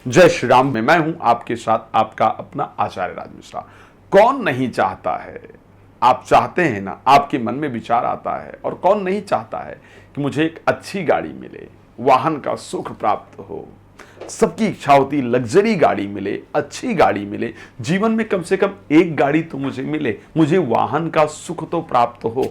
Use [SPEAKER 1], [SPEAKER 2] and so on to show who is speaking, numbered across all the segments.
[SPEAKER 1] जय श्री राम में मैं हूं आपके साथ आपका अपना आचार्य राज मिश्रा। कौन नहीं चाहता है, आप चाहते हैं ना, आपके मन में विचार आता है, और कौन नहीं चाहता है कि मुझे एक अच्छी गाड़ी मिले, वाहन का सुख प्राप्त हो। सबकी इच्छा होती लग्जरी गाड़ी मिले, अच्छी गाड़ी मिले, जीवन में कम से कम एक गाड़ी तो मुझे मिले, मुझे वाहन का सुख तो प्राप्त हो।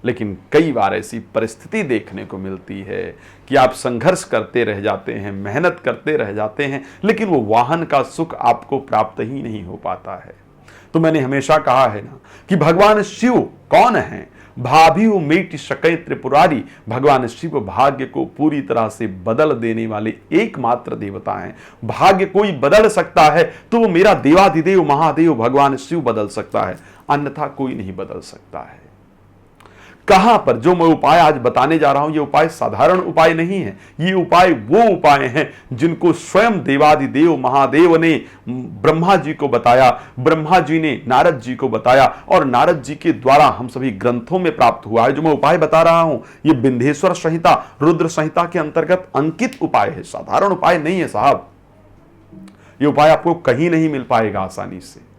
[SPEAKER 1] लेकिन कई बार ऐसी परिस्थिति देखने को मिलती है कि आप संघर्ष करते रह जाते हैं, मेहनत करते रह जाते हैं, लेकिन वो वाहन का सुख आपको प्राप्त ही नहीं हो पाता है। तो मैंने हमेशा कहा है ना कि भगवान शिव कौन है? भाभियो मेटि सकय त्रिपुरारी। भगवान शिव भाग्य को पूरी तरह से बदल देने वाले एकमात्र देवता हैं। भाग्य कोई बदल सकता है तो वो मेरा देवाधिदेव महादेव भगवान शिव बदल सकता है, अन्यथा कोई नहीं बदल सकता है। कहां पर जो मैं उपाय आज बताने जा रहा हूं, ये उपाय साधारण उपाय नहीं है। ये उपाय वो उपाय हैं जिनको स्वयं देवाधिदेव महादेव ने ब्रह्मा जी को बताया, ब्रह्मा जी ने नारद जी को बताया, और नारद जी के द्वारा हम सभी ग्रंथों में प्राप्त हुआ है। जो मैं उपाय बता रहा हूं, ये विंध्येश्वर संहिता, रुद्र संहिता के अंतर्गत अंकित उपाय है, साधारण उपाय नहीं है साहब। ये उपाय आपको कहीं नहीं मिल पाएगा आसानी से।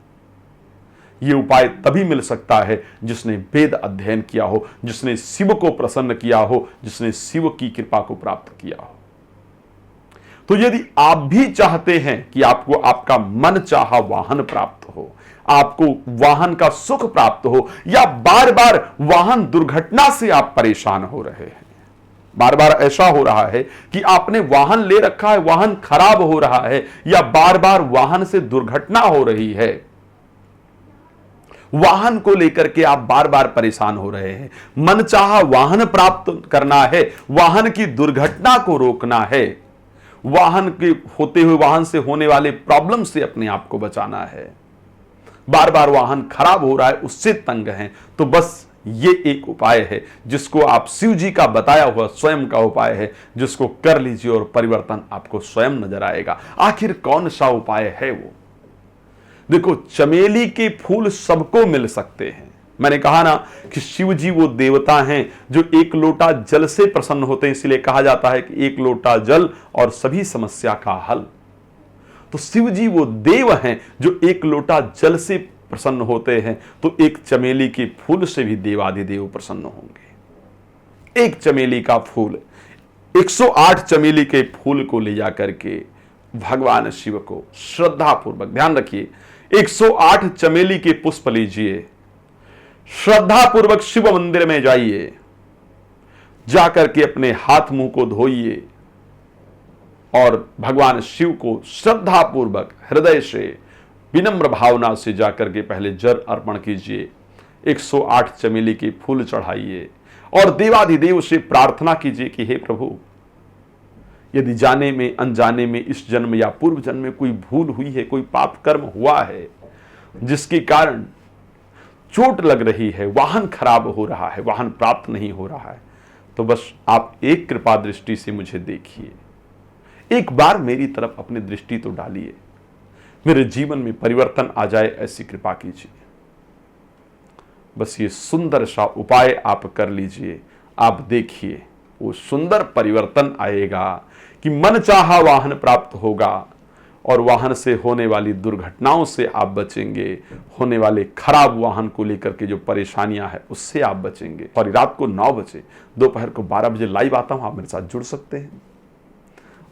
[SPEAKER 1] ये उपाय तभी मिल सकता है जिसने वेद अध्ययन किया हो, जिसने शिव को प्रसन्न किया हो, जिसने शिव की कृपा को प्राप्त किया हो। तो यदि आप भी चाहते हैं कि आपको आपका मन चाहा वाहन प्राप्त हो, आपको वाहन का सुख प्राप्त हो, या बार बार वाहन दुर्घटना से आप परेशान हो रहे हैं, बार बार ऐसा हो रहा है कि आपने वाहन ले रखा है, वाहन खराब हो रहा है, या बार बार वाहन से दुर्घटना हो रही है, वाहन को लेकर के आप बार बार परेशान हो रहे हैं, मनचाहा वाहन प्राप्त करना है, वाहन की दुर्घटना को रोकना है, वाहन के होते हुए वाहन से होने वाले प्रॉब्लम से अपने आप को बचाना है, बार बार वाहन खराब हो रहा है उससे तंग हैं, तो बस ये एक उपाय है जिसको आप शिव जी का बताया हुआ स्वयं का उपाय है, जिसको कर लीजिए और परिवर्तन आपको स्वयं नजर आएगा। आखिर कौन सा उपाय है वो? देखो, चमेली के फूल सबको मिल सकते हैं। मैंने कहा ना कि शिव जी वो देवता हैं जो एक लोटा जल से प्रसन्न होते हैं, इसलिए कहा जाता है कि एक लोटा जल और सभी समस्या का हल। तो शिव जी वो देव हैं जो एक लोटा जल से प्रसन्न होते हैं, तो एक चमेली के फूल से भी देवाधिदेव प्रसन्न होंगे। एक चमेली का फूल, 108 चमेली के फूल को ले जाकर के भगवान शिव को श्रद्धापूर्वक, ध्यान रखिए, 108 चमेली के पुष्प लीजिए, श्रद्धापूर्वक शिव मंदिर में जाइए, जाकर के अपने हाथ मुंह को धोइए और भगवान शिव को श्रद्धापूर्वक हृदय से विनम्र भावना से जाकर के पहले जल अर्पण कीजिए, 108 चमेली के फूल चढ़ाइए और देवाधिदेव से प्रार्थना कीजिए कि हे प्रभु, यदि जाने में अनजाने में इस जन्म या पूर्व जन्म में कोई भूल हुई है, कोई पाप कर्म हुआ है जिसके कारण चोट लग रही है, वाहन खराब हो रहा है, वाहन प्राप्त नहीं हो रहा है, तो बस आप एक कृपा दृष्टि से मुझे देखिए, एक बार मेरी तरफ अपनी दृष्टि तो डालिए, मेरे जीवन में परिवर्तन आ जाए, ऐसी कृपा कीजिए। बस ये सुंदर सा उपाय आप कर लीजिए, आप देखिए वो सुंदर परिवर्तन आएगा कि मन चाहा वाहन प्राप्त होगा और वाहन से होने वाली दुर्घटनाओं से आप बचेंगे, होने वाले खराब वाहन को लेकर के जो परेशानियां हैं उससे आप बचेंगे। और रात को 9 बजे, दोपहर को 12 बजे लाइव आता हूं, आप मेरे साथ जुड़ सकते हैं।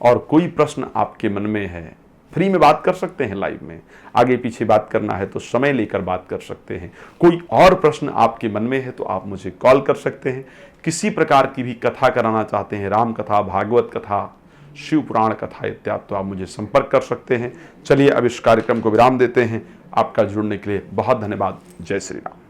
[SPEAKER 1] और कोई प्रश्न आपके मन में है, फ्री में बात कर सकते हैं लाइव में, आगे पीछे बात करना है तो समय लेकर बात कर सकते हैं। कोई और प्रश्न आपके मन में है तो आप मुझे कॉल कर सकते हैं। किसी प्रकार की भी कथा कराना चाहते हैं, राम कथा, भागवत कथा, शिव पुराण कथा इत्यादि, तो आप मुझे संपर्क कर सकते हैं। चलिए अब इस कार्यक्रम को विराम देते हैं। आपका जुड़ने के लिए बहुत धन्यवाद। जय श्री राम।